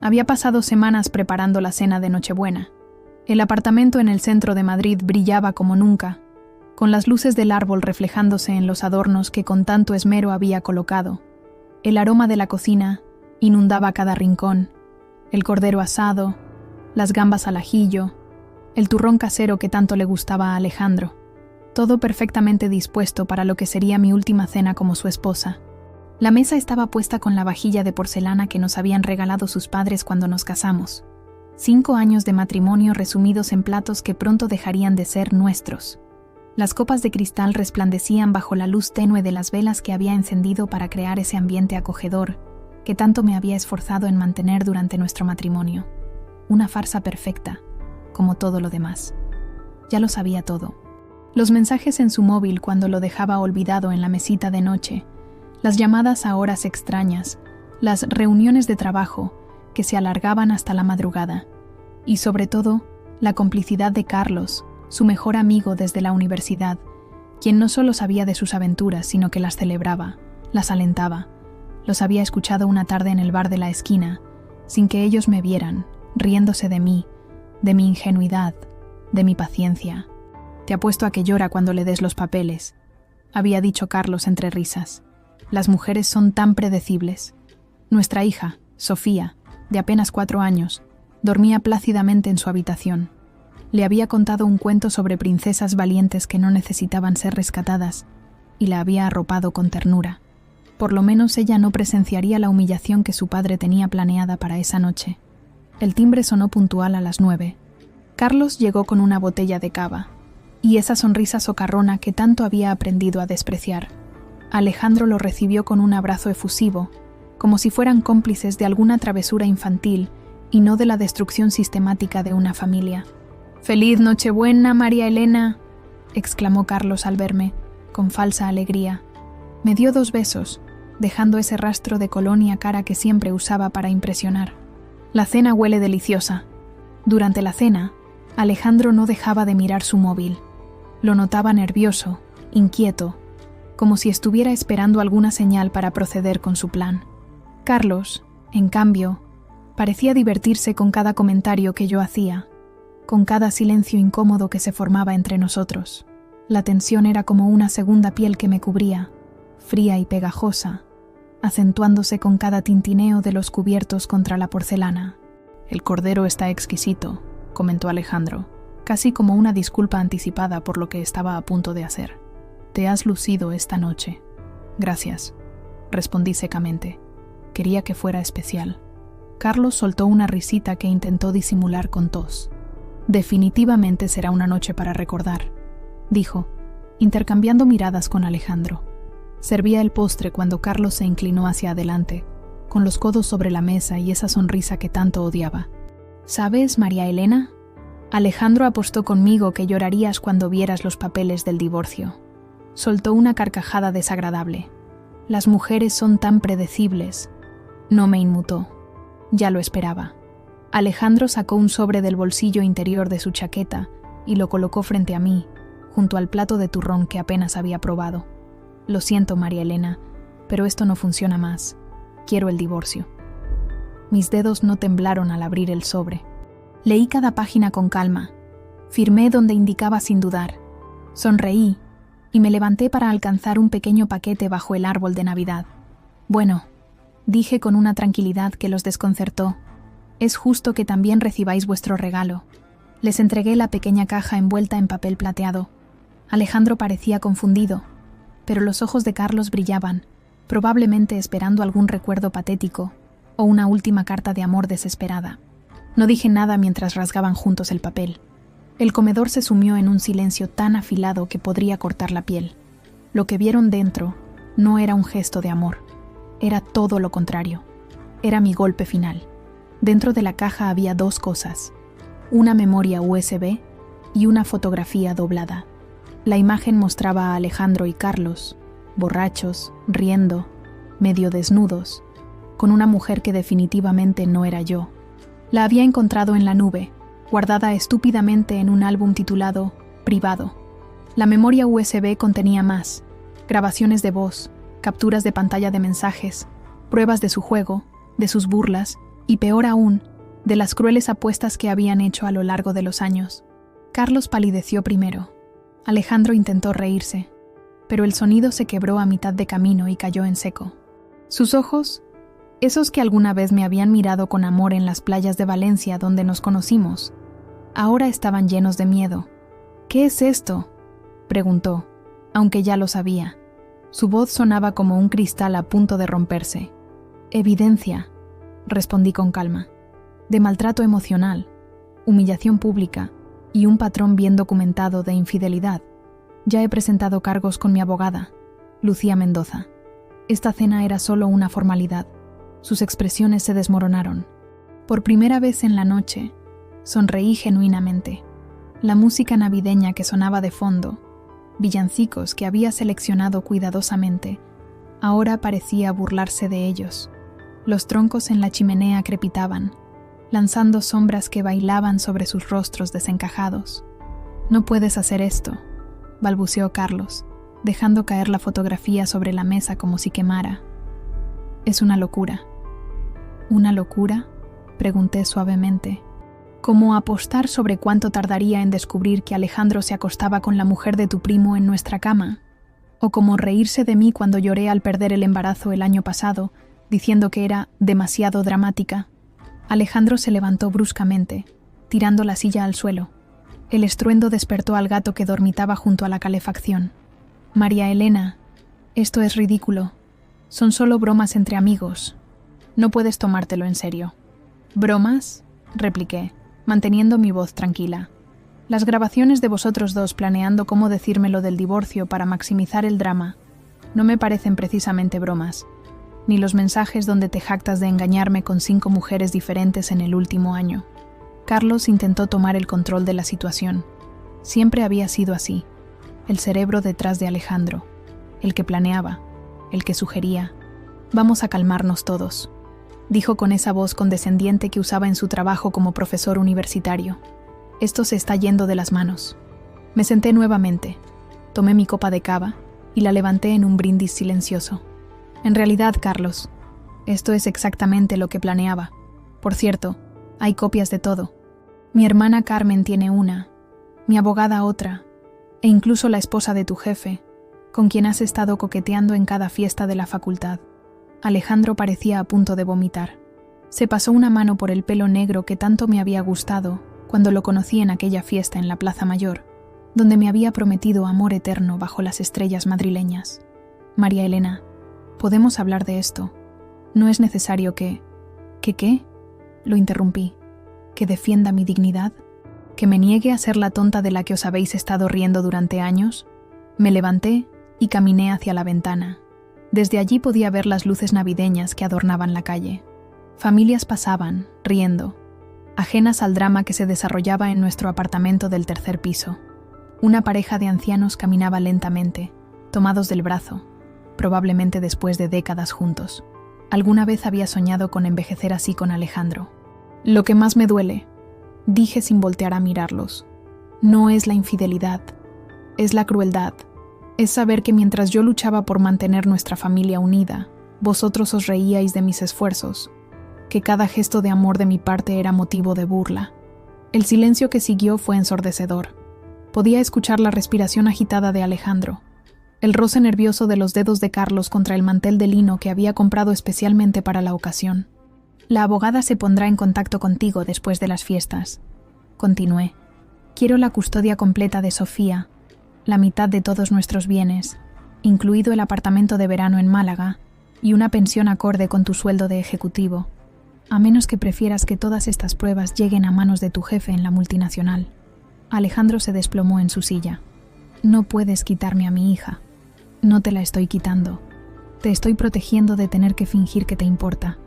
Había pasado semanas preparando la cena de Nochebuena. El apartamento en el centro de Madrid brillaba como nunca, con las luces del árbol reflejándose en los adornos que con tanto esmero había colocado. El aroma de la cocina inundaba cada rincón, el cordero asado, las gambas al ajillo, el turrón casero que tanto le gustaba a Alejandro. Todo perfectamente dispuesto para lo que sería mi última cena como su esposa. La mesa estaba puesta con la vajilla de porcelana que nos habían regalado sus padres cuando nos casamos. 5 años de matrimonio resumidos en platos que pronto dejarían de ser nuestros. Las copas de cristal resplandecían bajo la luz tenue de las velas que había encendido para crear ese ambiente acogedor que tanto me había esforzado en mantener durante nuestro matrimonio. Una farsa perfecta, como todo lo demás. Ya lo sabía todo. Los mensajes en su móvil cuando lo dejaba olvidado en la mesita de noche, las llamadas a horas extrañas, las reuniones de trabajo que se alargaban hasta la madrugada, y sobre todo, la complicidad de Carlos, su mejor amigo desde la universidad, quien no solo sabía de sus aventuras, sino que las celebraba, las alentaba. Los había escuchado una tarde en el bar de la esquina, sin que ellos me vieran, riéndose de mí, de mi ingenuidad, de mi paciencia. «Te apuesto a que llora cuando le des los papeles», había dicho Carlos entre risas. «Las mujeres son tan predecibles». Nuestra hija, Sofía, de apenas 4 años, dormía plácidamente en su habitación. Le había contado un cuento sobre princesas valientes que no necesitaban ser rescatadas y la había arropado con ternura. Por lo menos ella no presenciaría la humillación que su padre tenía planeada para esa noche. El timbre sonó puntual a las 9. Carlos llegó con una botella de cava y esa sonrisa socarrona que tanto había aprendido a despreciar. Alejandro lo recibió con un abrazo efusivo, como si fueran cómplices de alguna travesura infantil y no de la destrucción sistemática de una familia. «¡Feliz Nochebuena, María Elena!», exclamó Carlos al verme, con falsa alegría. Me dio 2 besos, dejando ese rastro de colonia cara que siempre usaba para impresionar. La cena huele deliciosa. Durante la cena, Alejandro no dejaba de mirar su móvil. Lo notaba nervioso, inquieto, como si estuviera esperando alguna señal para proceder con su plan. Carlos, en cambio, parecía divertirse con cada comentario que yo hacía, con cada silencio incómodo que se formaba entre nosotros. La tensión era como una segunda piel que me cubría, fría y pegajosa, acentuándose con cada tintineo de los cubiertos contra la porcelana. «El cordero está exquisito», comentó Alejandro, casi como una disculpa anticipada por lo que estaba a punto de hacer. «Te has lucido esta noche». «Gracias», respondí secamente. Quería que fuera especial. Carlos soltó una risita que intentó disimular con tos. «Definitivamente será una noche para recordar», dijo, intercambiando miradas con Alejandro. Servía el postre cuando Carlos se inclinó hacia adelante, con los codos sobre la mesa y esa sonrisa que tanto odiaba. «¿Sabes, María Elena? Alejandro apostó conmigo que llorarías cuando vieras los papeles del divorcio». Soltó una carcajada desagradable. «Las mujeres son tan predecibles». No me inmutó. Ya lo esperaba. Alejandro sacó un sobre del bolsillo interior de su chaqueta y lo colocó frente a mí, junto al plato de turrón que apenas había probado. «Lo siento, María Elena, pero esto no funciona más. Quiero el divorcio». Mis dedos no temblaron al abrir el sobre. Leí cada página con calma. Firmé donde indicaba sin dudar. Sonreí y me levanté para alcanzar un pequeño paquete bajo el árbol de Navidad. «Bueno», dije con una tranquilidad que los desconcertó, «es justo que también recibáis vuestro regalo». Les entregué la pequeña caja envuelta en papel plateado. Alejandro parecía confundido, pero los ojos de Carlos brillaban, probablemente esperando algún recuerdo patético o una última carta de amor desesperada. No dije nada mientras rasgaban juntos el papel. El comedor se sumió en un silencio tan afilado que podría cortar la piel. Lo que vieron dentro no era un gesto de amor, era todo lo contrario. Era mi golpe final. Dentro de la caja había 2 cosas: una memoria USB y una fotografía doblada. La imagen mostraba a Alejandro y Carlos, borrachos, riendo, medio desnudos, con una mujer que definitivamente no era yo. La había encontrado en la nube, guardada estúpidamente en un álbum titulado «Privado». La memoria USB contenía más: grabaciones de voz, capturas de pantalla de mensajes, pruebas de su juego, de sus burlas Y peor aún, de las crueles apuestas que habían hecho a lo largo de los años. Carlos palideció primero. Alejandro intentó reírse, pero el sonido se quebró a mitad de camino y cayó en seco. Sus ojos, esos que alguna vez me habían mirado con amor en las playas de Valencia donde nos conocimos, ahora estaban llenos de miedo. «¿Qué es esto?», preguntó, aunque ya lo sabía. Su voz sonaba como un cristal a punto de romperse. «Evidencia», respondí con calma, «de maltrato emocional, humillación pública y un patrón bien documentado de infidelidad. Ya he presentado cargos con mi abogada, Lucía Mendoza. Esta cena era solo una formalidad». Sus expresiones se desmoronaron. Por primera vez en la noche, sonreí genuinamente. La música navideña que sonaba de fondo, villancicos que había seleccionado cuidadosamente, ahora parecía burlarse de ellos. Los troncos en la chimenea crepitaban, lanzando sombras que bailaban sobre sus rostros desencajados. «No puedes hacer esto», balbuceó Carlos, dejando caer la fotografía sobre la mesa como si quemara. «Es una locura». «¿Una locura?», pregunté suavemente. «¿Cómo apostar sobre cuánto tardaría en descubrir que Alejandro se acostaba con la mujer de tu primo en nuestra cama? ¿O como reírse de mí cuando lloré al perder el embarazo el año pasado, diciendo que era demasiado dramática?» Alejandro se levantó bruscamente, tirando la silla al suelo. El estruendo despertó al gato que dormitaba junto a la calefacción. «María Elena, esto es ridículo. Son solo bromas entre amigos. No puedes tomártelo en serio». «¿Bromas?», repliqué, manteniendo mi voz tranquila. «Las grabaciones de vosotros dos planeando cómo decirme lo del divorcio para maximizar el drama no me parecen precisamente bromas, ni los mensajes donde te jactas de engañarme con 5 mujeres diferentes en el último año». Carlos intentó tomar el control de la situación. Siempre había sido así, el cerebro detrás de Alejandro, el que planeaba, el que sugería. «Vamos a calmarnos todos», dijo con esa voz condescendiente que usaba en su trabajo como profesor universitario. «Esto se está yendo de las manos». Me senté nuevamente, tomé mi copa de cava y la levanté en un brindis silencioso. «En realidad, Carlos, esto es exactamente lo que planeaba. Por cierto, hay copias de todo. Mi hermana Carmen tiene una, mi abogada otra, e incluso la esposa de tu jefe, con quien has estado coqueteando en cada fiesta de la facultad». Alejandro parecía a punto de vomitar. Se pasó una mano por el pelo negro que tanto me había gustado cuando lo conocí en aquella fiesta en la Plaza Mayor, donde me había prometido amor eterno bajo las estrellas madrileñas. «María Elena, podemos hablar de esto. No es necesario que... ¿Que qué?», lo interrumpí. «¿Que defienda mi dignidad? ¿Que me niegue a ser la tonta de la que os habéis estado riendo durante años?». Me levanté y caminé hacia la ventana. Desde allí podía ver las luces navideñas que adornaban la calle. Familias pasaban, riendo, ajenas al drama que se desarrollaba en nuestro apartamento del 3er piso. Una pareja de ancianos caminaba lentamente, tomados del brazo, probablemente después de décadas juntos. Alguna vez había soñado con envejecer así con Alejandro. «Lo que más me duele», dije sin voltear a mirarlos, «no es la infidelidad, es la crueldad. Es saber que mientras yo luchaba por mantener nuestra familia unida, vosotros os reíais de mis esfuerzos, que cada gesto de amor de mi parte era motivo de burla». El silencio que siguió fue ensordecedor. Podía escuchar la respiración agitada de Alejandro, el roce nervioso de los dedos de Carlos contra el mantel de lino que había comprado especialmente para la ocasión. «La abogada se pondrá en contacto contigo después de las fiestas», continué. «Quiero la custodia completa de Sofía, la mitad de todos nuestros bienes, incluido el apartamento de verano en Málaga, y una pensión acorde con tu sueldo de ejecutivo, a menos que prefieras que todas estas pruebas lleguen a manos de tu jefe en la multinacional». Alejandro se desplomó en su silla. «No puedes quitarme a mi hija. No te la estoy quitando. Te estoy protegiendo de tener que fingir que te importa.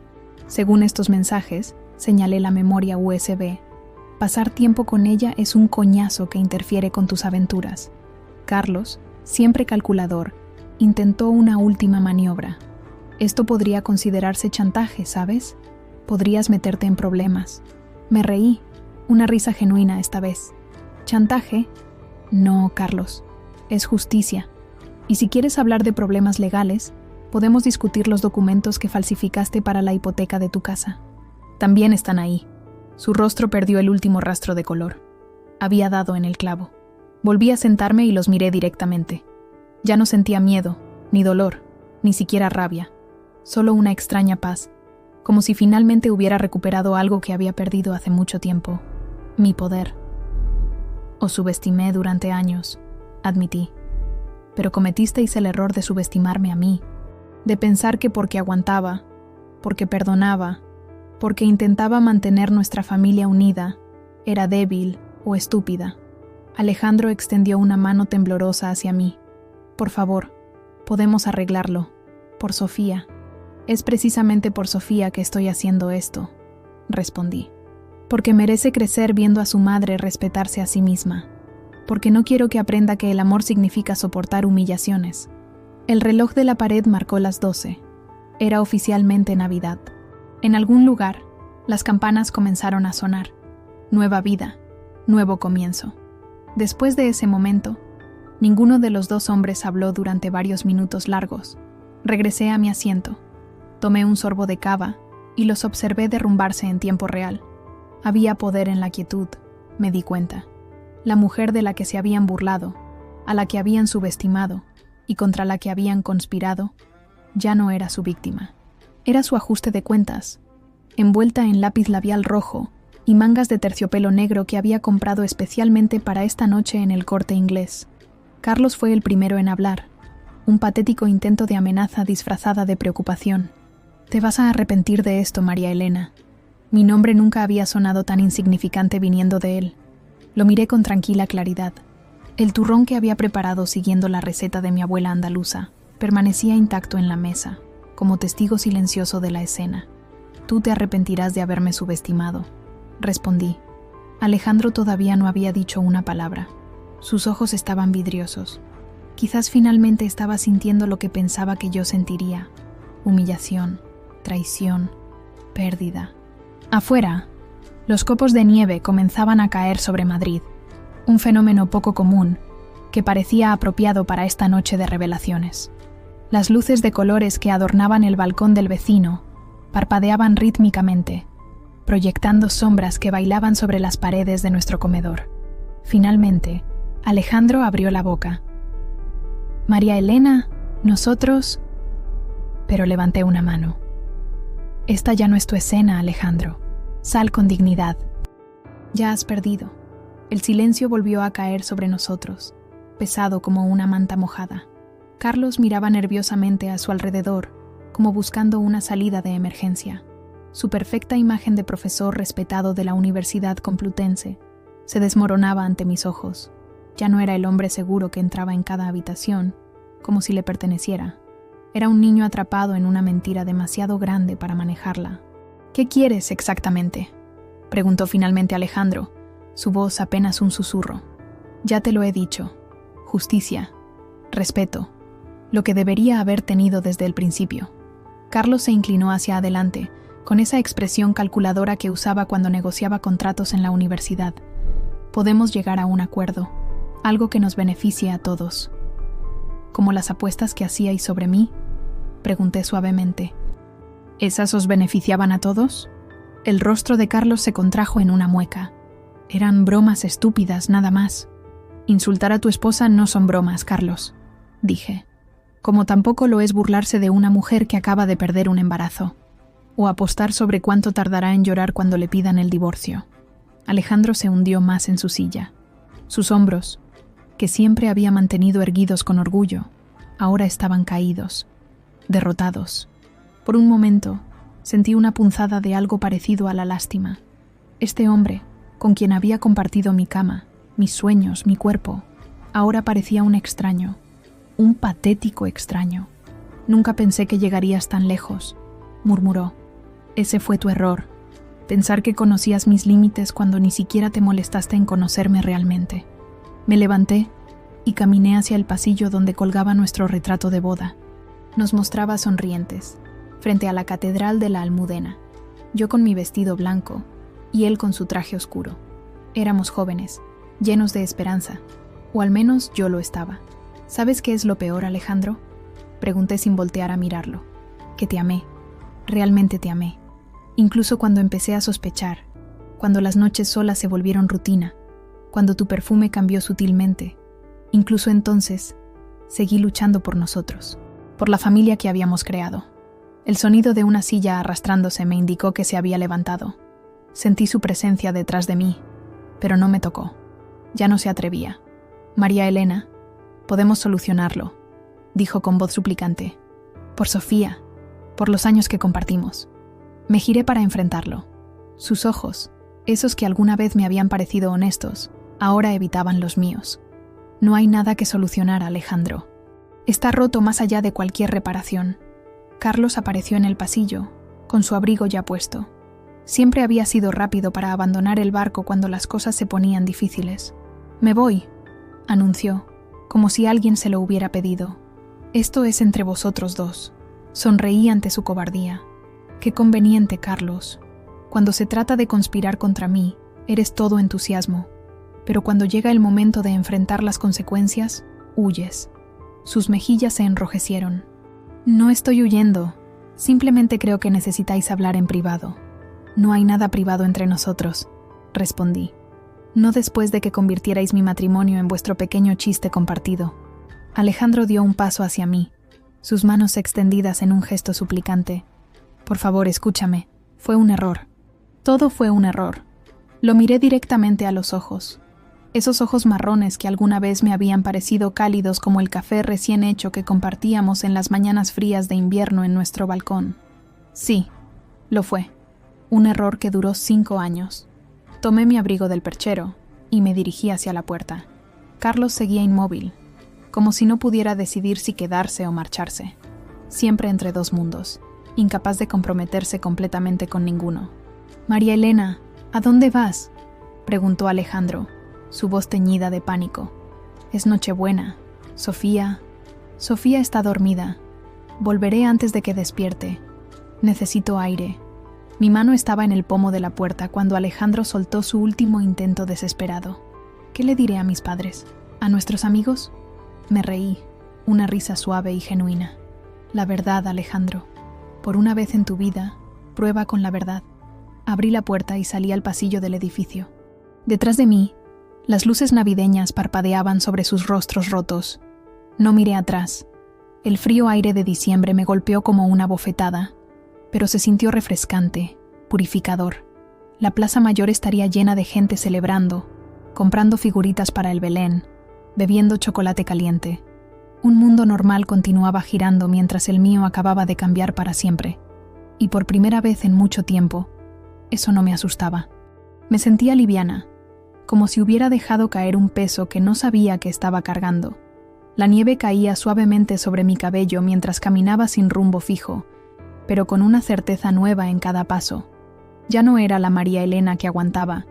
Según estos mensajes», señalé la memoria USB, «pasar tiempo con ella es un coñazo que interfiere con tus aventuras». Carlos, siempre calculador, intentó una última maniobra. «Esto podría considerarse chantaje, ¿sabes? Podrías meterte en problemas». Me reí, una risa genuina esta vez. «¿Chantaje? No, Carlos. Es justicia. Y si quieres hablar de problemas legales, podemos discutir los documentos que falsificaste para la hipoteca de tu casa». También están ahí. Su rostro perdió el último rastro de color. Había dado en el clavo. Volví a sentarme y los miré directamente. Ya no sentía miedo, ni dolor, ni siquiera rabia. Solo una extraña paz, como si finalmente hubiera recuperado algo que había perdido hace mucho tiempo. Mi poder. Os subestimé durante años, admití. Pero cometisteis el error de subestimarme a mí, de pensar que porque aguantaba, porque perdonaba, porque intentaba mantener nuestra familia unida, era débil o estúpida. Alejandro extendió una mano temblorosa hacia mí. Por favor, podemos arreglarlo. Por Sofía. Es precisamente por Sofía que estoy haciendo esto, respondí. Porque merece crecer viendo a su madre respetarse a sí misma. Porque no quiero que aprenda que el amor significa soportar humillaciones. El reloj de la pared marcó las 12. Era oficialmente Navidad. En algún lugar, las campanas comenzaron a sonar. Nueva vida, nuevo comienzo. Después de ese momento, ninguno de los dos hombres habló durante varios minutos largos. Regresé a mi asiento. Tomé un sorbo de cava y los observé derrumbarse en tiempo real. Había poder en la quietud, me di cuenta. La mujer de la que se habían burlado, a la que habían subestimado y contra la que habían conspirado, ya no era su víctima. Era su ajuste de cuentas, envuelta en lápiz labial rojo y mangas de terciopelo negro que había comprado especialmente para esta noche en el Corte Inglés. Carlos fue el primero en hablar, un patético intento de amenaza disfrazada de preocupación. Te vas a arrepentir de esto, María Elena. Mi nombre nunca había sonado tan insignificante viniendo de él. Lo miré con tranquila claridad. El turrón que había preparado siguiendo la receta de mi abuela andaluza permanecía intacto en la mesa, como testigo silencioso de la escena. Tú te arrepentirás de haberme subestimado, respondí. Alejandro todavía no había dicho una palabra. Sus ojos estaban vidriosos. Quizás finalmente estaba sintiendo lo que pensaba que yo sentiría: humillación, traición, pérdida. Afuera, los copos de nieve comenzaban a caer sobre Madrid, un fenómeno poco común que parecía apropiado para esta noche de revelaciones. Las luces de colores que adornaban el balcón del vecino parpadeaban rítmicamente, proyectando sombras que bailaban sobre las paredes de nuestro comedor. Finalmente, Alejandro abrió la boca. María Elena, nosotros... Pero levanté una mano. Esta ya no es tu escena, Alejandro. Sal con dignidad. Ya has perdido. El silencio volvió a caer sobre nosotros, pesado como una manta mojada. Carlos miraba nerviosamente a su alrededor, como buscando una salida de emergencia. Su perfecta imagen de profesor respetado de la Universidad Complutense se desmoronaba ante mis ojos. Ya no era el hombre seguro que entraba en cada habitación, como si le perteneciera. Era un niño atrapado en una mentira demasiado grande para manejarla. ¿Qué quieres exactamente?, preguntó finalmente Alejandro, su voz apenas un susurro. Ya te lo he dicho. Justicia, respeto, lo que debería haber tenido desde el principio. Carlos se inclinó hacia adelante, con esa expresión calculadora que usaba cuando negociaba contratos en la universidad. Podemos llegar a un acuerdo, algo que nos beneficie a todos. ¿Como las apuestas que hacíais sobre mí?, pregunté suavemente. ¿Esas os beneficiaban a todos? El rostro de Carlos se contrajo en una mueca. Eran bromas estúpidas, nada más. Insultar a tu esposa no son bromas, Carlos, dije. Como tampoco lo es burlarse de una mujer que acaba de perder un embarazo, o apostar sobre cuánto tardará en llorar cuando le pidan el divorcio. Alejandro se hundió más en su silla. Sus hombros, que siempre había mantenido erguidos con orgullo, ahora estaban caídos, derrotados. Por un momento, sentí una punzada de algo parecido a la lástima. Este hombre, con quien había compartido mi cama, mis sueños, mi cuerpo, ahora parecía un extraño, un patético extraño. Nunca pensé que llegarías tan lejos, murmuró. Ese fue tu error, pensar que conocías mis límites cuando ni siquiera te molestaste en conocerme realmente. Me levanté y caminé hacia el pasillo donde colgaba nuestro retrato de boda. Nos mostraba sonrientes, frente a la Catedral de la Almudena, yo con mi vestido blanco y él con su traje oscuro. Éramos jóvenes, llenos de esperanza, o al menos yo lo estaba. ¿Sabes qué es lo peor, Alejandro?, pregunté sin voltear a mirarlo. Que te amé, realmente te amé. Incluso cuando empecé a sospechar, cuando las noches solas se volvieron rutina, cuando tu perfume cambió sutilmente, incluso entonces, seguí luchando por nosotros, por la familia que habíamos creado. El sonido de una silla arrastrándose me indicó que se había levantado. Sentí su presencia detrás de mí, pero no me tocó. Ya no se atrevía. María Elena, podemos solucionarlo, dijo con voz suplicante. Por Sofía, por los años que compartimos. Me giré para enfrentarlo. Sus ojos, esos que alguna vez me habían parecido honestos, ahora evitaban los míos. No hay nada que solucionar, Alejandro. Está roto más allá de cualquier reparación. Carlos apareció en el pasillo, con su abrigo ya puesto. Siempre había sido rápido para abandonar el barco cuando las cosas se ponían difíciles. «Me voy», anunció, como si alguien se lo hubiera pedido. «Esto es entre vosotros dos». Sonreí ante su cobardía. «Qué conveniente, Carlos. Cuando se trata de conspirar contra mí, eres todo entusiasmo. Pero cuando llega el momento de enfrentar las consecuencias, huyes». Sus mejillas se enrojecieron. «No estoy huyendo. Simplemente creo que necesitáis hablar en privado». «No hay nada privado entre nosotros», respondí. «No después de que convirtierais mi matrimonio en vuestro pequeño chiste compartido». Alejandro dio un paso hacia mí, sus manos extendidas en un gesto suplicante. «Por favor, escúchame. Fue un error. Todo fue un error». Lo miré directamente a los ojos. Esos ojos marrones que alguna vez me habían parecido cálidos como el café recién hecho que compartíamos en las mañanas frías de invierno en nuestro balcón. Sí, lo fue. Un error que duró 5 años. Tomé mi abrigo del perchero y me dirigí hacia la puerta. Carlos seguía inmóvil, como si no pudiera decidir si quedarse o marcharse. Siempre entre dos mundos, incapaz de comprometerse completamente con ninguno. «María Elena, ¿a dónde vas?», preguntó Alejandro, su voz teñida de pánico. «Es Nochebuena. Sofía está dormida. Volveré antes de que despierte. Necesito aire». Mi mano estaba en el pomo de la puerta cuando Alejandro soltó su último intento desesperado. «¿Qué le diré a mis padres? ¿A nuestros amigos?». Me reí, una risa suave y genuina. «La verdad, Alejandro. Por una vez en tu vida, prueba con la verdad». Abrí la puerta y salí al pasillo del edificio. Detrás de mí, las luces navideñas parpadeaban sobre sus rostros rotos. No miré atrás. El frío aire de diciembre me golpeó como una bofetada, pero se sintió refrescante, purificador. La plaza mayor estaría llena de gente celebrando, comprando figuritas para el Belén, bebiendo chocolate caliente. Un mundo normal continuaba girando mientras el mío acababa de cambiar para siempre. Y por primera vez en mucho tiempo, eso no me asustaba. Me sentía liviana, como si hubiera dejado caer un peso que no sabía que estaba cargando. La nieve caía suavemente sobre mi cabello mientras caminaba sin rumbo fijo, pero con una certeza nueva en cada paso. Ya no era la María Elena que aguantaba,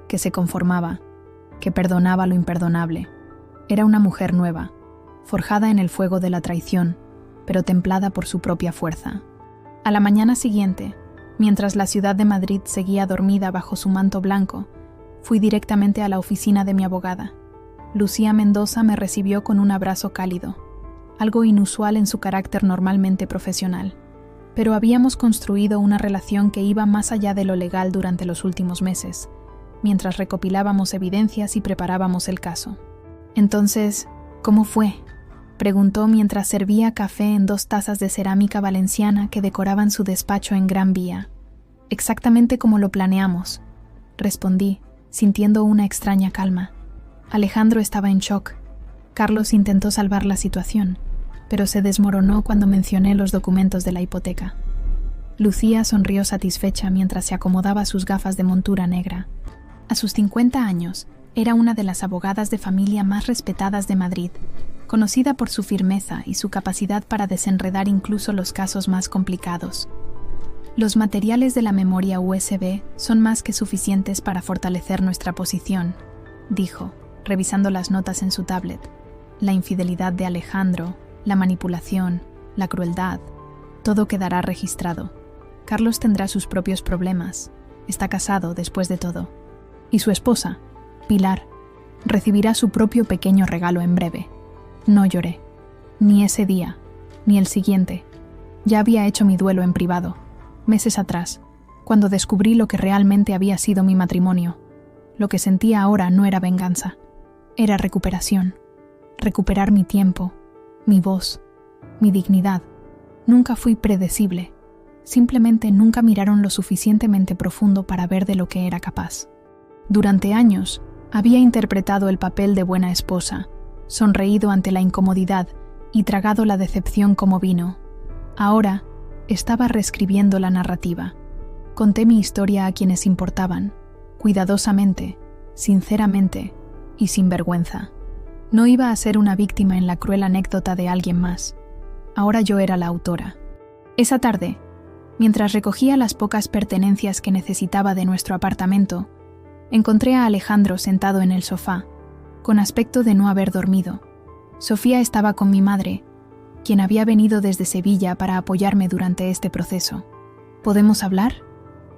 que se conformaba, que perdonaba lo imperdonable. Era una mujer nueva, forjada en el fuego de la traición, pero templada por su propia fuerza. A la mañana siguiente, mientras la ciudad de Madrid seguía dormida bajo su manto blanco, fui directamente a la oficina de mi abogada. Lucía Mendoza me recibió con un abrazo cálido, algo inusual en su carácter normalmente profesional. Pero habíamos construido una relación que iba más allá de lo legal durante los últimos meses, mientras recopilábamos evidencias y preparábamos el caso. «Entonces, ¿cómo fue?», preguntó mientras servía café en 2 tazas de cerámica valenciana que decoraban su despacho en Gran Vía. «Exactamente como lo planeamos», respondí, sintiendo una extraña calma. Alejandro estaba en shock. Carlos intentó salvar la situación, pero se desmoronó cuando mencioné los documentos de la hipoteca. Lucía sonrió satisfecha mientras se acomodaba sus gafas de montura negra. A sus 50 años, era una de las abogadas de familia más respetadas de Madrid, conocida por su firmeza y su capacidad para desenredar incluso los casos más complicados. «Los materiales de la memoria USB son más que suficientes para fortalecer nuestra posición», dijo, revisando las notas en su tablet. «La infidelidad de Alejandro, la manipulación, la crueldad, todo quedará registrado. Carlos tendrá sus propios problemas. Está casado, después de todo. Y su esposa, Pilar, recibirá su propio pequeño regalo en breve». No lloré. Ni ese día, ni el siguiente. Ya había hecho mi duelo en privado, meses atrás, cuando descubrí lo que realmente había sido mi matrimonio. Lo que sentía ahora no era venganza, era recuperación. Recuperar mi tiempo, mi voz, mi dignidad. Nunca fui predecible. Simplemente nunca miraron lo suficientemente profundo para ver de lo que era capaz. Durante años, había interpretado el papel de buena esposa, sonreído ante la incomodidad y tragado la decepción como vino. Ahora, estaba reescribiendo la narrativa. Conté mi historia a quienes importaban, cuidadosamente, sinceramente y sin vergüenza. No iba a ser una víctima en la cruel anécdota de alguien más. Ahora yo era la autora. Esa tarde, mientras recogía las pocas pertenencias que necesitaba de nuestro apartamento, encontré a Alejandro sentado en el sofá, con aspecto de no haber dormido. Sofía estaba con mi madre, quien había venido desde Sevilla para apoyarme durante este proceso. ¿Podemos hablar?,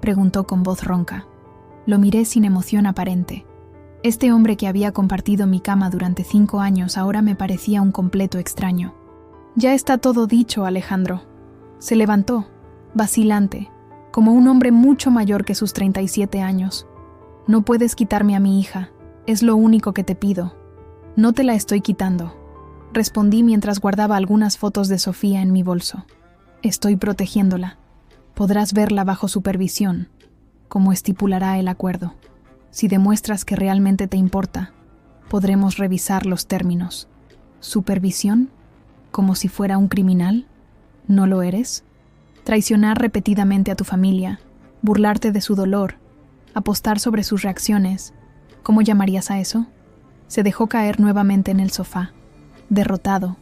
preguntó con voz ronca. Lo miré sin emoción aparente. Este hombre que había compartido mi cama durante 5 años ahora me parecía un completo extraño. Ya está todo dicho, Alejandro. Se levantó, vacilante, como un hombre mucho mayor que sus 37 años. No puedes quitarme a mi hija, es lo único que te pido. No te la estoy quitando, respondí mientras guardaba algunas fotos de Sofía en mi bolso. Estoy protegiéndola. Podrás verla bajo supervisión, como estipulará el acuerdo. Si demuestras que realmente te importa, podremos revisar los términos. ¿Supervisión? ¿Como si fuera un criminal? ¿No lo eres? Traicionar repetidamente a tu familia, burlarte de su dolor, apostar sobre sus reacciones. ¿Cómo llamarías a eso? Se dejó caer nuevamente en el sofá, derrotado.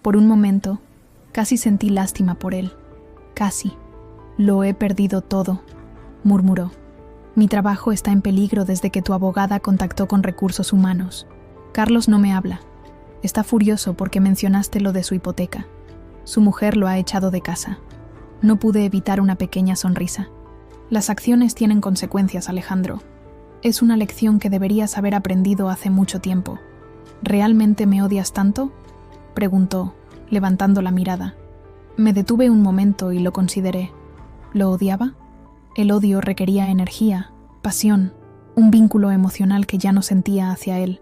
Por un momento, casi sentí lástima por él. Casi. Lo he perdido todo, murmuró. Mi trabajo está en peligro desde que tu abogada contactó con Recursos Humanos. Carlos no me habla. Está furioso porque mencionaste lo de su hipoteca. Su mujer lo ha echado de casa. No pude evitar una pequeña sonrisa. Las acciones tienen consecuencias, Alejandro. Es una lección que deberías haber aprendido hace mucho tiempo. ¿Realmente me odias tanto?, preguntó, levantando la mirada. Me detuve un momento y lo consideré. ¿Lo odiaba? El odio requería energía, pasión, un vínculo emocional que ya no sentía hacia él.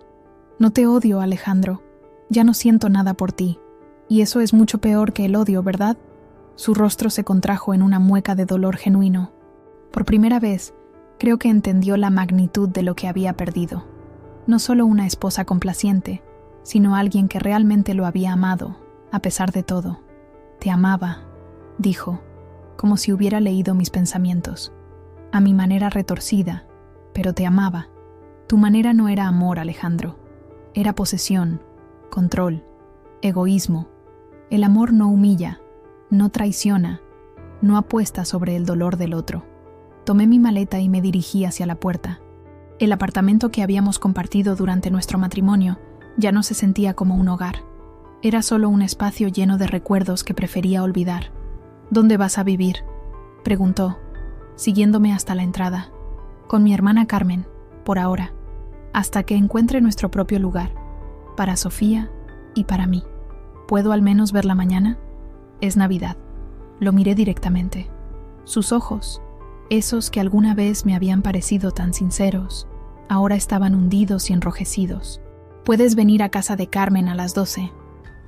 No te odio, Alejandro. Ya no siento nada por ti. Y eso es mucho peor que el odio, ¿verdad? Su rostro se contrajo en una mueca de dolor genuino. Por primera vez, creo que entendió la magnitud de lo que había perdido. No solo una esposa complaciente, sino alguien que realmente lo había amado, a pesar de todo. Te amaba, dijo, como si hubiera leído mis pensamientos. A mi manera retorcida, pero te amaba. Tu manera no era amor, Alejandro. Era posesión, control, egoísmo. El amor no humilla, no traiciona, no apuesta sobre el dolor del otro. Tomé mi maleta y me dirigí hacia la puerta. El apartamento que habíamos compartido durante nuestro matrimonio ya no se sentía como un hogar. Era solo un espacio lleno de recuerdos que prefería olvidar. ¿Dónde vas a vivir?, preguntó, siguiéndome hasta la entrada. Con mi hermana Carmen, por ahora, hasta que encuentre nuestro propio lugar, para Sofía y para mí. ¿Puedo al menos verla mañana? Es Navidad. Lo miré directamente. Sus ojos, esos que alguna vez me habían parecido tan sinceros, ahora estaban hundidos y enrojecidos. Puedes venir a casa de Carmen a las 12,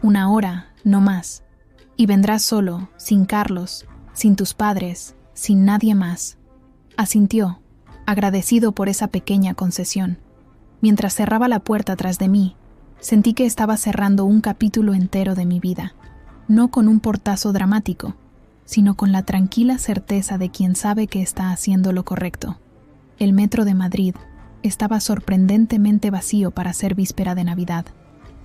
1 hora, no más. Y vendrás solo, sin Carlos, sin tus padres, sin nadie más. Asintió, agradecido por esa pequeña concesión. Mientras cerraba la puerta tras de mí, sentí que estaba cerrando un capítulo entero de mi vida, no con un portazo dramático, sino con la tranquila certeza de quien sabe que está haciendo lo correcto. El metro de Madrid estaba sorprendentemente vacío para ser víspera de Navidad.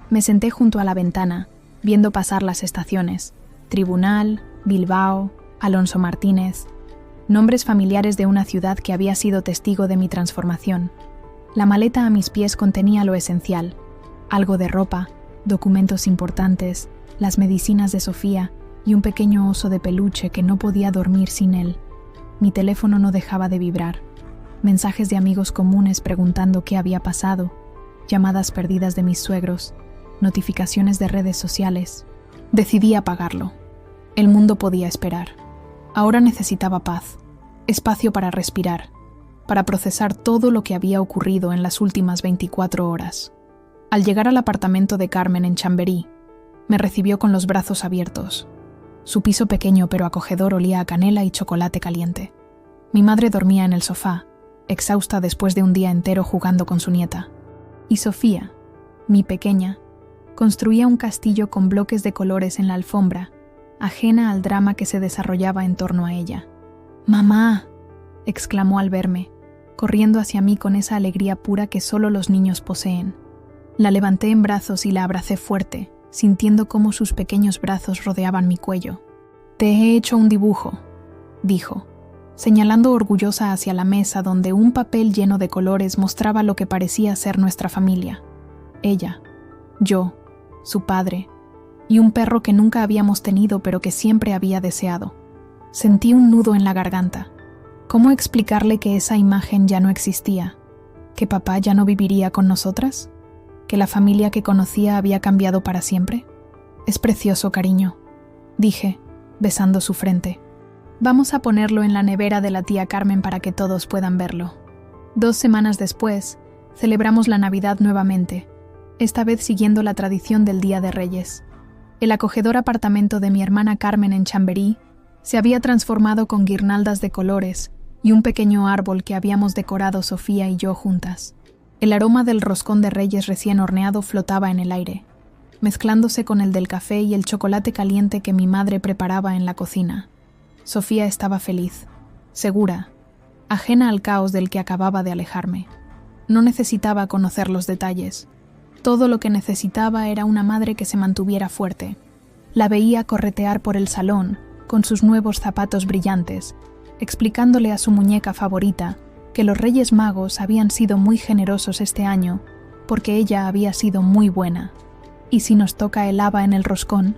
Me senté junto a la ventana, viendo pasar las estaciones. Tribunal, Bilbao, Alonso Martínez, nombres familiares de una ciudad que había sido testigo de mi transformación. La maleta a mis pies contenía lo esencial, algo de ropa, documentos importantes, las medicinas de Sofía y un pequeño oso de peluche que no podía dormir sin él. Mi teléfono no dejaba de vibrar. Mensajes de amigos comunes preguntando qué había pasado, llamadas perdidas de mis suegros, notificaciones de redes sociales. Decidí apagarlo. El mundo podía esperar. Ahora necesitaba paz. espacio para respirar, para procesar todo lo que había ocurrido en las últimas 24 horas. Al llegar al apartamento de Carmen en Chamberí, me recibió con los brazos abiertos. Su piso pequeño pero acogedor olía a canela y chocolate caliente. Mi madre dormía en el sofá, exhausta después de un día entero jugando con su nieta. Y Sofía, mi pequeña, construía un castillo con bloques de colores en la alfombra, ajena al drama que se desarrollaba en torno a ella. «¡Mamá!», exclamó al verme, corriendo hacia mí con esa alegría pura que solo los niños poseen. La levanté en brazos y la abracé fuerte, sintiendo cómo sus pequeños brazos rodeaban mi cuello. «Te he hecho un dibujo», dijo, señalando orgullosa hacia la mesa donde un papel lleno de colores mostraba lo que parecía ser nuestra familia. Ella, yo, su padre, y un perro que nunca habíamos tenido pero que siempre había deseado. Sentí un nudo en la garganta. ¿Cómo explicarle que esa imagen ya no existía? ¿Que papá ya no viviría con nosotras? ¿Que la familia que conocía había cambiado para siempre? «Es precioso, cariño», dije, besando su frente. «Vamos a ponerlo en la nevera de la tía Carmen para que todos puedan verlo». 2 semanas después, celebramos la Navidad nuevamente, esta vez siguiendo la tradición del Día de Reyes. El acogedor apartamento de mi hermana Carmen en Chamberí se había transformado con guirnaldas de colores y un pequeño árbol que habíamos decorado Sofía y yo juntas. El aroma del roscón de Reyes recién horneado flotaba en el aire, mezclándose con el del café y el chocolate caliente que mi madre preparaba en la cocina. Sofía estaba feliz, segura, ajena al caos del que acababa de alejarme. No necesitaba conocer los detalles. Todo lo que necesitaba era una madre que se mantuviera fuerte. La veía corretear por el salón con sus nuevos zapatos brillantes, explicándole a su muñeca favorita que los Reyes Magos habían sido muy generosos este año porque ella había sido muy buena. «¿Y si nos toca el haba en el roscón?»,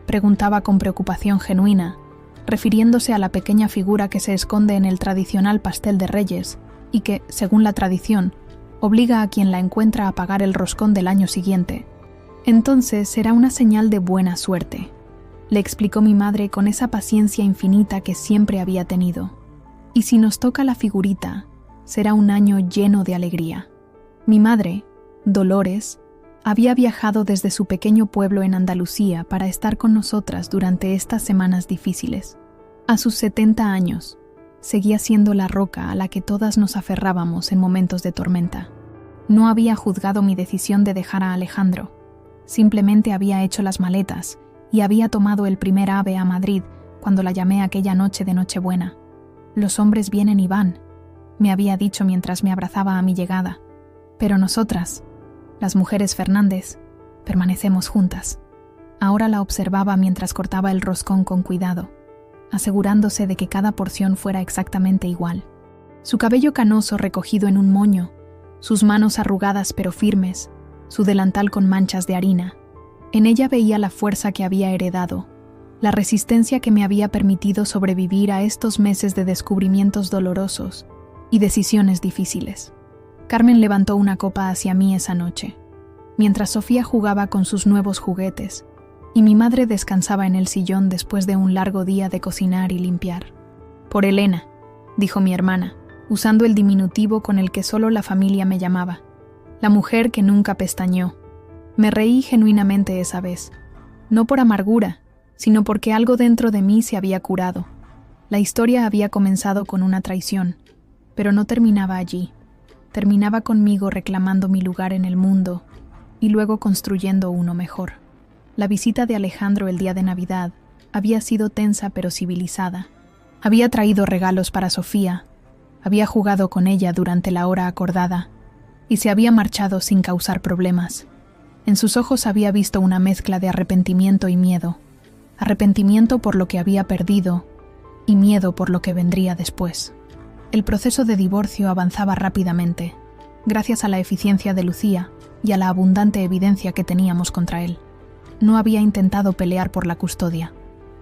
preguntaba con preocupación genuina, refiriéndose a la pequeña figura que se esconde en el tradicional pastel de Reyes y que, según la tradición, obliga a quien la encuentra a pagar el roscón del año siguiente. «Entonces será una señal de buena suerte», le explicó mi madre con esa paciencia infinita que siempre había tenido. «Y si nos toca la figurita, será un año lleno de alegría». Mi madre, Dolores, había viajado desde su pequeño pueblo en Andalucía para estar con nosotras durante estas semanas difíciles. A sus 70 años, seguía siendo la roca a la que todas nos aferrábamos en momentos de tormenta. No había juzgado mi decisión de dejar a Alejandro. Simplemente había hecho las maletas y había tomado el primer AVE a Madrid cuando la llamé aquella noche de Nochebuena. «Los hombres vienen y van», me había dicho mientras me abrazaba a mi llegada. «Pero nosotras, las mujeres Fernández, permanecemos juntas». Ahora la observaba mientras cortaba el roscón con cuidado, asegurándose de que cada porción fuera exactamente igual. Su cabello canoso recogido en un moño, sus manos arrugadas pero firmes, su delantal con manchas de harina. En ella veía la fuerza que había heredado, la resistencia que me había permitido sobrevivir a estos meses de descubrimientos dolorosos y decisiones difíciles. Carmen levantó una copa hacia mí esa noche, mientras Sofía jugaba con sus nuevos juguetes, y mi madre descansaba en el sillón después de un largo día de cocinar y limpiar. «Por Elena», dijo mi hermana, usando el diminutivo con el que solo la familia me llamaba, la mujer que nunca pestañeó. Me reí genuinamente esa vez, no por amargura, sino porque algo dentro de mí se había curado. La historia había comenzado con una traición, pero no terminaba allí. Terminaba conmigo reclamando mi lugar en el mundo y luego construyendo uno mejor. La visita de Alejandro el día de Navidad había sido tensa pero civilizada. Había traído regalos para Sofía, había jugado con ella durante la hora acordada y se había marchado sin causar problemas. En sus ojos había visto una mezcla de arrepentimiento y miedo. Arrepentimiento por lo que había perdido y miedo por lo que vendría después. El proceso de divorcio avanzaba rápidamente, gracias a la eficiencia de Lucía y a la abundante evidencia que teníamos contra él. No había intentado pelear por la custodia.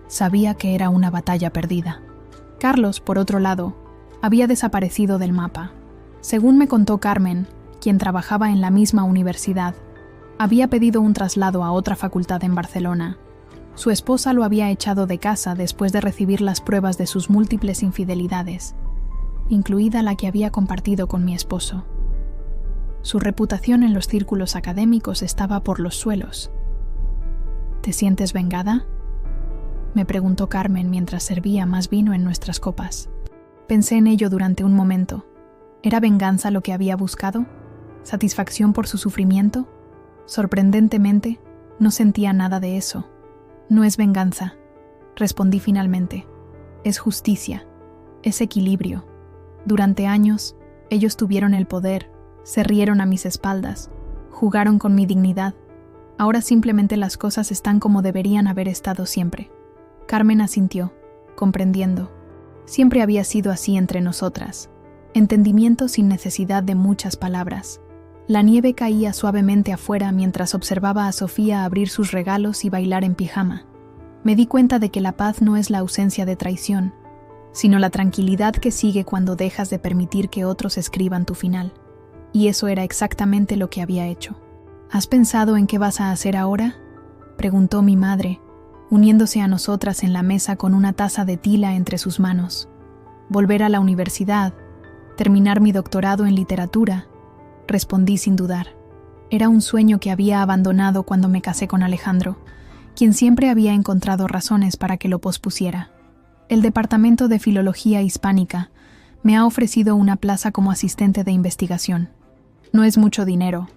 Sabía que era una batalla perdida. Carlos, por otro lado, había desaparecido del mapa. Según me contó Carmen, quien trabajaba en la misma universidad, había pedido un traslado a otra facultad en Barcelona. Su esposa lo había echado de casa después de recibir las pruebas de sus múltiples infidelidades, incluida la que había compartido con mi esposo. Su reputación en los círculos académicos estaba por los suelos. ¿Te sientes vengada?, me preguntó Carmen mientras servía más vino en nuestras copas. Pensé en ello durante un momento. ¿Era venganza lo que había buscado? ¿Satisfacción por su sufrimiento? Sorprendentemente, no sentía nada de eso. No es venganza, respondí finalmente. Es justicia, es equilibrio. Durante años, ellos tuvieron el poder, se rieron a mis espaldas, jugaron con mi dignidad. Ahora simplemente las cosas están como deberían haber estado siempre. Carmen asintió, comprendiendo. Siempre había sido así entre nosotras. Entendimiento sin necesidad de muchas palabras. La nieve caía suavemente afuera mientras observaba a Sofía abrir sus regalos y bailar en pijama. Me di cuenta de que la paz no es la ausencia de traición, sino la tranquilidad que sigue cuando dejas de permitir que otros escriban tu final. Y eso era exactamente lo que había hecho. ¿Has pensado en qué vas a hacer ahora?, preguntó mi madre, uniéndose a nosotras en la mesa con una taza de tila entre sus manos. Volver a la universidad, terminar mi doctorado en literatura, respondí sin dudar. Era un sueño que había abandonado cuando me casé con Alejandro, quien siempre había encontrado razones para que lo pospusiera. El Departamento de Filología Hispánica me ha ofrecido una plaza como asistente de investigación. No es mucho dinero,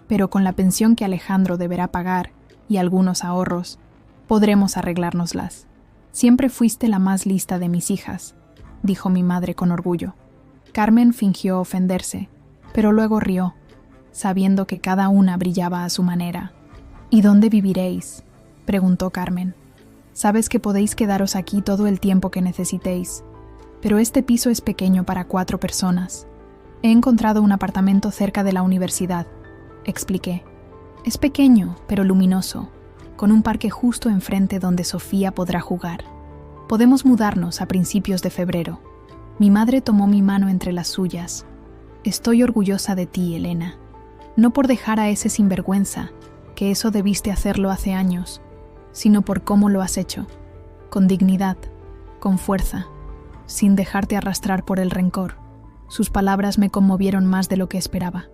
pero con la pensión que Alejandro deberá pagar y algunos ahorros, podremos arreglárnoslas. Siempre fuiste la más lista de mis hijas, dijo mi madre con orgullo. Carmen fingió ofenderse, pero luego rió, sabiendo que cada una brillaba a su manera. ¿Y dónde viviréis?, preguntó Carmen. Sabes que podéis quedaros aquí todo el tiempo que necesitéis, pero este piso es pequeño para 4 personas. He encontrado un apartamento cerca de la universidad, expliqué. Es pequeño, pero luminoso, con un parque justo enfrente donde Sofía podrá jugar. Podemos mudarnos a principios de febrero. Mi madre tomó mi mano entre las suyas. Estoy orgullosa de ti, Elena. No por dejar a ese sinvergüenza, que eso debiste hacerlo hace años, sino por cómo lo has hecho. Con dignidad, con fuerza, sin dejarte arrastrar por el rencor. Sus palabras me conmovieron más de lo que esperaba.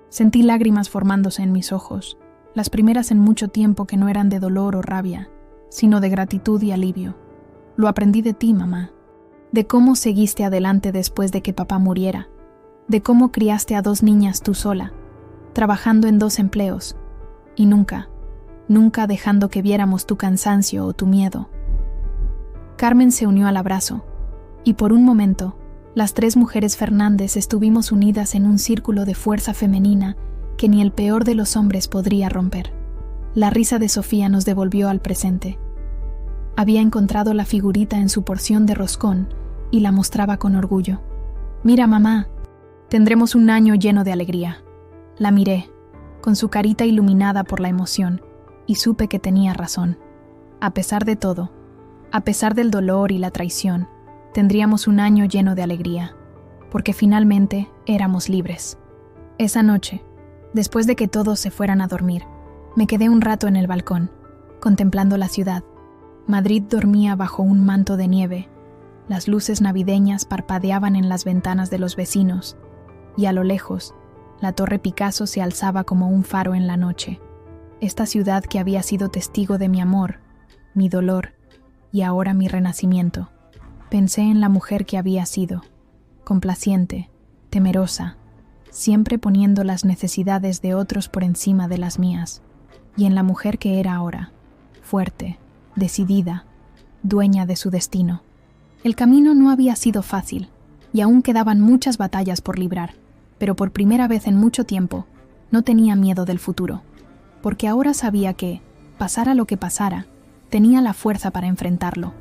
Sentí lágrimas formándose en mis ojos, las primeras en mucho tiempo que no eran de dolor o rabia, sino de gratitud y alivio. Lo aprendí de ti, mamá, de cómo seguiste adelante después de que papá muriera, de cómo criaste a 2 niñas tú sola, trabajando en 2 empleos, y nunca dejando que viéramos tu cansancio o tu miedo. Carmen se unió al abrazo, y por un momento, las 3 mujeres Fernández estuvimos unidas en un círculo de fuerza femenina que ni el peor de los hombres podría romper. La risa de Sofía nos devolvió al presente. Había encontrado la figurita en su porción de roscón y la mostraba con orgullo. «Mira, mamá, tendremos un año lleno de alegría». La miré, con su carita iluminada por la emoción, y supe que tenía razón. A pesar de todo, a pesar del dolor y la traición, tendríamos un año lleno de alegría, porque finalmente éramos libres. Esa noche, después de que todos se fueran a dormir, me quedé un rato en el balcón, contemplando la ciudad. Madrid dormía bajo un manto de nieve, las luces navideñas parpadeaban en las ventanas de los vecinos, y a lo lejos, la Torre Picasso se alzaba como un faro en la noche. Esta ciudad que había sido testigo de mi amor, mi dolor y ahora mi renacimiento. Pensé en la mujer que había sido, complaciente, temerosa, siempre poniendo las necesidades de otros por encima de las mías, y en la mujer que era ahora, fuerte, decidida, dueña de su destino. El camino no había sido fácil, y aún quedaban muchas batallas por librar, pero por primera vez en mucho tiempo, no tenía miedo del futuro, porque ahora sabía que, pasara lo que pasara, tenía la fuerza para enfrentarlo.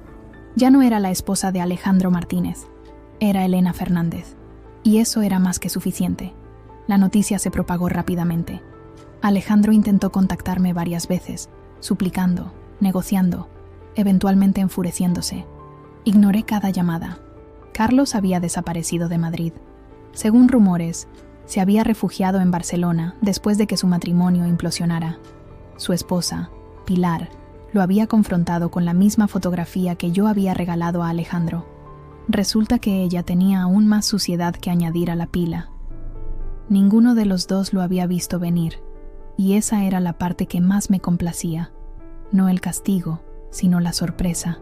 Ya no era la esposa de Alejandro Martínez, era Elena Fernández, y eso era más que suficiente. La noticia se propagó rápidamente. Alejandro intentó contactarme varias veces, suplicando, negociando, eventualmente enfureciéndose. Ignoré cada llamada. Carlos había desaparecido de Madrid. Según rumores, se había refugiado en Barcelona después de que su matrimonio implosionara. Su esposa, Pilar, lo había confrontado con la misma fotografía que yo había regalado a Alejandro. Resulta que ella tenía aún más suciedad que añadir a la pila. Ninguno de los dos lo había visto venir, y esa era la parte que más me complacía. No el castigo, sino la sorpresa,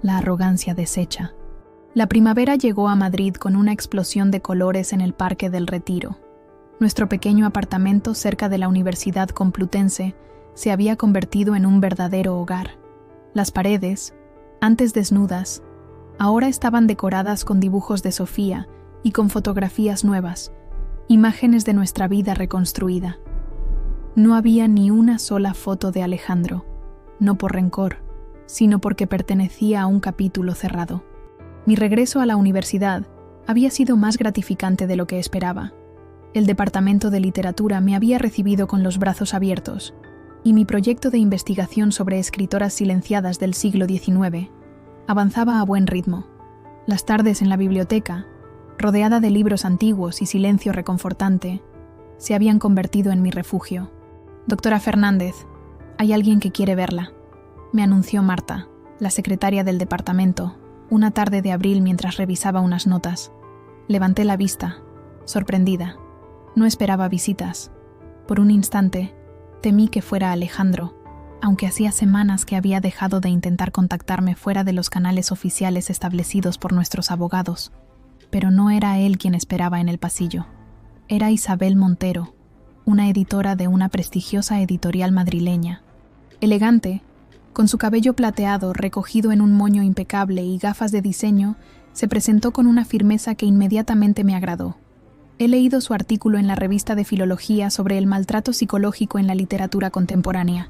la arrogancia deshecha. La primavera llegó a Madrid con una explosión de colores en el Parque del Retiro. Nuestro pequeño apartamento cerca de la Universidad Complutense se había convertido en un verdadero hogar. Las paredes, antes desnudas, ahora estaban decoradas con dibujos de Sofía y con fotografías nuevas, imágenes de nuestra vida reconstruida. No había ni una sola foto de Alejandro, no por rencor, sino porque pertenecía a un capítulo cerrado. Mi regreso a la universidad había sido más gratificante de lo que esperaba. El departamento de literatura me había recibido con los brazos abiertos, y mi proyecto de investigación sobre escritoras silenciadas del siglo XIX avanzaba a buen ritmo. Las tardes en la biblioteca, rodeada de libros antiguos y silencio reconfortante, se habían convertido en mi refugio. «Doctora Fernández, hay alguien que quiere verla», me anunció Marta, la secretaria del departamento, una tarde de abril mientras revisaba unas notas. Levanté la vista, sorprendida. No esperaba visitas. Por un instante, temí que fuera Alejandro, aunque hacía semanas que había dejado de intentar contactarme fuera de los canales oficiales establecidos por nuestros abogados. Pero no era él quien esperaba en el pasillo. Era Isabel Montero, una editora de una prestigiosa editorial madrileña. Elegante, con su cabello plateado recogido en un moño impecable y gafas de diseño, se presentó con una firmeza que inmediatamente me agradó. He leído su artículo en la revista de Filología sobre el maltrato psicológico en la literatura contemporánea,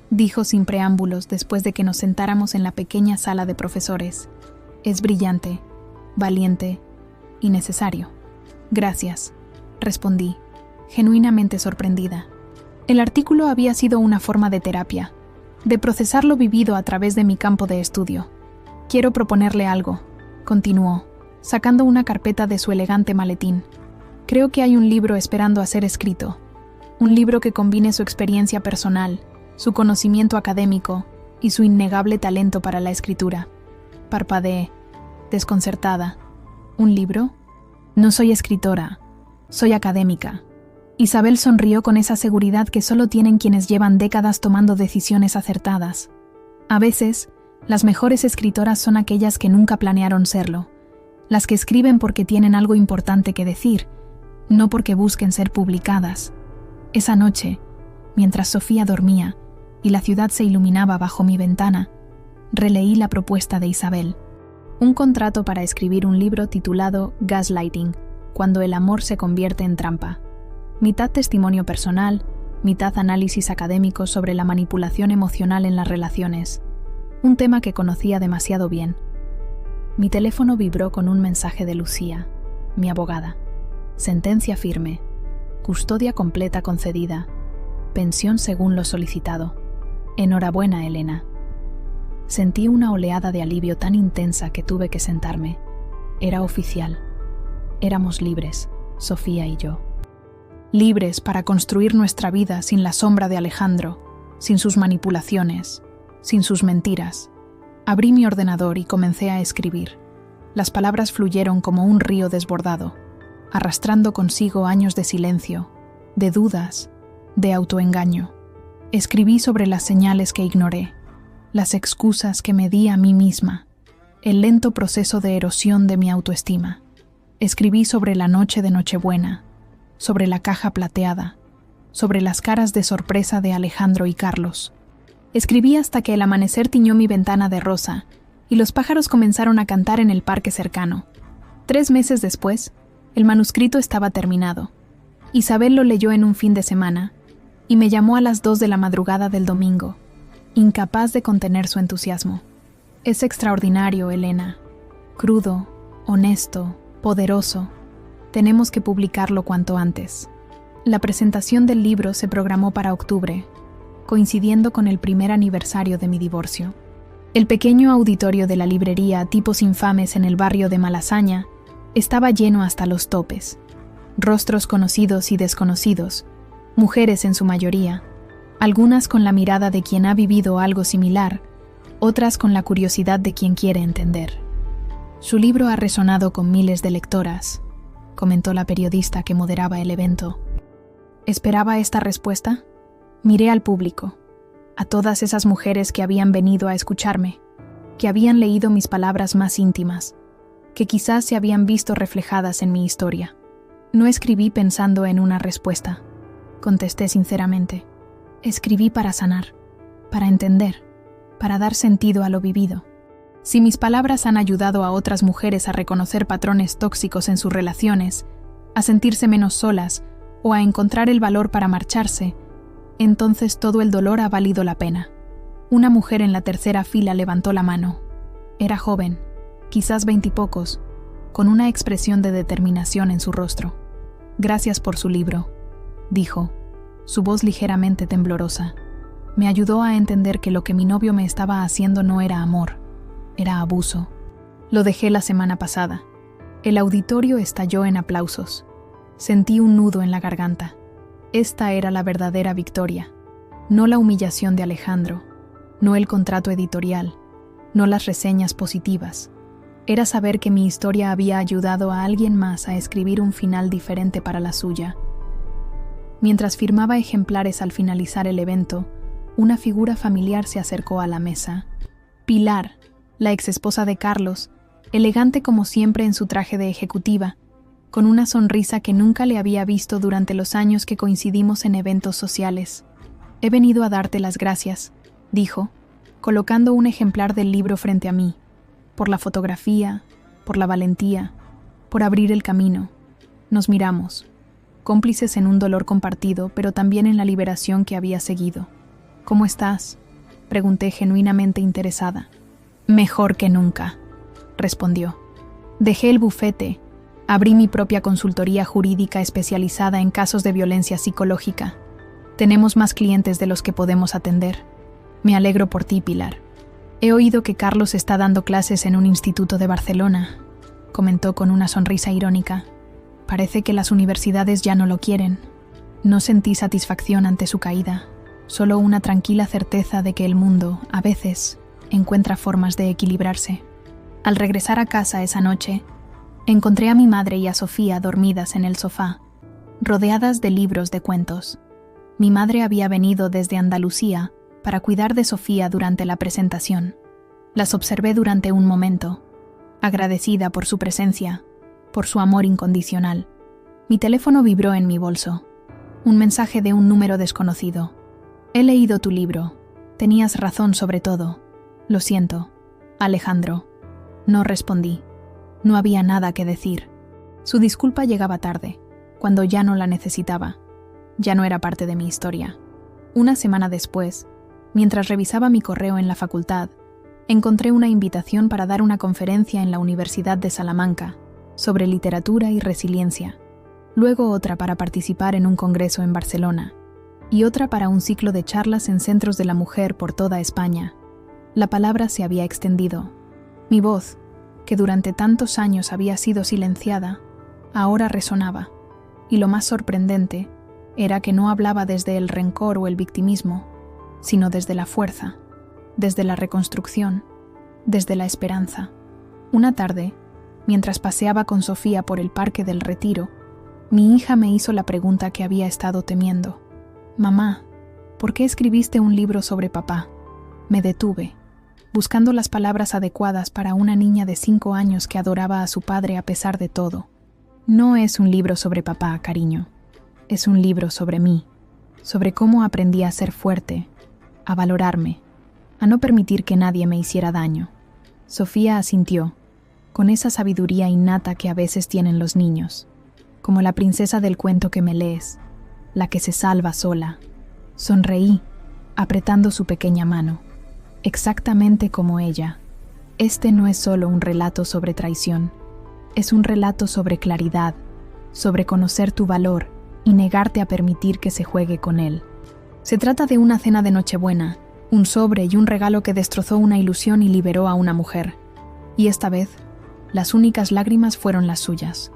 dijo sin preámbulos después de que nos sentáramos en la pequeña sala de profesores. Es brillante, valiente y necesario. Gracias, respondí, genuinamente sorprendida. El artículo había sido una forma de terapia, de procesar lo vivido a través de mi campo de estudio. Quiero proponerle algo, continuó, sacando una carpeta de su elegante maletín. Creo que hay un libro esperando a ser escrito, un libro que combine su experiencia personal, su conocimiento académico y su innegable talento para la escritura. Parpadeé, desconcertada. ¿Un libro? No soy escritora, soy académica. Isabel sonrió con esa seguridad que solo tienen quienes llevan décadas tomando decisiones acertadas. A veces, las mejores escritoras son aquellas que nunca planearon serlo, las que escriben porque tienen algo importante que decir, no porque busquen ser publicadas. Esa noche, mientras Sofía dormía y la ciudad se iluminaba bajo mi ventana, releí la propuesta de Isabel. Un contrato para escribir un libro titulado Gaslighting, cuando el amor se convierte en trampa. Mitad testimonio personal, mitad análisis académico sobre la manipulación emocional en las relaciones, un tema que conocía demasiado bien. Mi teléfono vibró con un mensaje de Lucía, mi abogada. Sentencia firme, custodia completa concedida, pensión según lo solicitado. Enhorabuena, Elena. Sentí una oleada de alivio tan intensa que tuve que sentarme. Era oficial. Éramos libres, Sofía y yo. Libres para construir nuestra vida sin la sombra de Alejandro, sin sus manipulaciones, sin sus mentiras. Abrí mi ordenador y comencé a escribir. Las palabras fluyeron como un río desbordado, arrastrando consigo años de silencio, de dudas, de autoengaño. Escribí sobre las señales que ignoré, las excusas que me di a mí misma, el lento proceso de erosión de mi autoestima. Escribí sobre la noche de Nochebuena, sobre la caja plateada, sobre las caras de sorpresa de Alejandro y Carlos. Escribí hasta que el amanecer tiñó mi ventana de rosa y los pájaros comenzaron a cantar en el parque cercano. 3 meses después, el manuscrito estaba terminado. Isabel lo leyó en un fin de semana y me llamó a las 2 de la madrugada del domingo, incapaz de contener su entusiasmo. Es extraordinario, Elena. Crudo, honesto, poderoso. Tenemos que publicarlo cuanto antes. La presentación del libro se programó para octubre, coincidiendo con el primer aniversario de mi divorcio. El pequeño auditorio de la librería Tipos Infames en el barrio de Malasaña estaba lleno hasta los topes. Rostros conocidos y desconocidos, mujeres en su mayoría, algunas con la mirada de quien ha vivido algo similar, otras con la curiosidad de quien quiere entender. Su libro ha resonado con miles de lectoras, comentó la periodista que moderaba el evento. ¿Esperaba esta respuesta? Miré al público, a todas esas mujeres que habían venido a escucharme, que habían leído mis palabras más íntimas, que quizás se habían visto reflejadas en mi historia. No escribí pensando en una respuesta, contesté sinceramente. Escribí para sanar, para entender, para dar sentido a lo vivido. Si mis palabras han ayudado a otras mujeres a reconocer patrones tóxicos en sus relaciones, a sentirse menos solas o a encontrar el valor para marcharse, entonces todo el dolor ha valido la pena. Una mujer en la tercera fila levantó la mano. Era joven, quizás 20 y pocos, con una expresión de determinación en su rostro. Gracias por su libro, dijo, su voz ligeramente temblorosa. Me ayudó a entender que lo que mi novio me estaba haciendo no era amor, era abuso. Lo dejé la semana pasada. El auditorio estalló en aplausos. Sentí un nudo en la garganta. Esta era la verdadera victoria. No la humillación de Alejandro, no el contrato editorial, no las reseñas positivas. Era saber que mi historia había ayudado a alguien más a escribir un final diferente para la suya. Mientras firmaba ejemplares al finalizar el evento, una figura familiar se acercó a la mesa. Pilar, la exesposa de Carlos, elegante como siempre en su traje de ejecutiva, con una sonrisa que nunca le había visto durante los años que coincidimos en eventos sociales. He venido a darte las gracias, dijo, colocando un ejemplar del libro frente a mí, por la fotografía, por la valentía, por abrir el camino. Nos miramos, cómplices en un dolor compartido, pero también en la liberación que había seguido. ¿Cómo estás?, pregunté genuinamente interesada. Mejor que nunca, respondió. Dejé el bufete, abrí mi propia consultoría jurídica especializada en casos de violencia psicológica. Tenemos más clientes de los que podemos atender. Me alegro por ti, Pilar. He oído que Carlos está dando clases en un instituto de Barcelona, comentó con una sonrisa irónica. Parece que las universidades ya no lo quieren. No sentí satisfacción ante su caída, solo una tranquila certeza de que el mundo, a veces, encuentra formas de equilibrarse. Al regresar a casa esa noche, encontré a mi madre y a Sofía dormidas en el sofá, rodeadas de libros de cuentos. Mi madre había venido desde Andalucía para cuidar de Sofía durante la presentación. Las observé durante un momento, agradecida por su presencia, por su amor incondicional. Mi teléfono vibró en mi bolso. Un mensaje de un número desconocido. He leído tu libro. Tenías razón sobre todo. Lo siento, Alejandro. No respondí. No había nada que decir. Su disculpa llegaba tarde, cuando ya no la necesitaba. Ya no era parte de mi historia. Una semana después, mientras revisaba mi correo en la facultad, encontré una invitación para dar una conferencia en la Universidad de Salamanca sobre literatura y resiliencia, luego otra para participar en un congreso en Barcelona y otra para un ciclo de charlas en centros de la mujer por toda España. La palabra se había extendido. Mi voz, que durante tantos años había sido silenciada, ahora resonaba, y lo más sorprendente era que no hablaba desde el rencor o el victimismo, sino desde la fuerza, desde la reconstrucción, desde la esperanza. Una tarde, mientras paseaba con Sofía por el Parque del Retiro, mi hija me hizo la pregunta que había estado temiendo. «Mamá, ¿por qué escribiste un libro sobre papá?» Me detuve, buscando las palabras adecuadas para una niña de 5 años que adoraba a su padre a pesar de todo. No es un libro sobre papá, cariño. Es un libro sobre mí, sobre cómo aprendí a ser fuerte, a valorarme, a no permitir que nadie me hiciera daño. Sofía asintió, con esa sabiduría innata que a veces tienen los niños, como la princesa del cuento que me lees, la que se salva sola. Sonreí, apretando su pequeña mano, exactamente como ella. Este no es solo un relato sobre traición, es un relato sobre claridad, sobre conocer tu valor y negarte a permitir que se juegue con él. Se trata de una cena de Nochebuena, un sobre y un regalo que destrozó una ilusión y liberó a una mujer. Y esta vez, las únicas lágrimas fueron las suyas.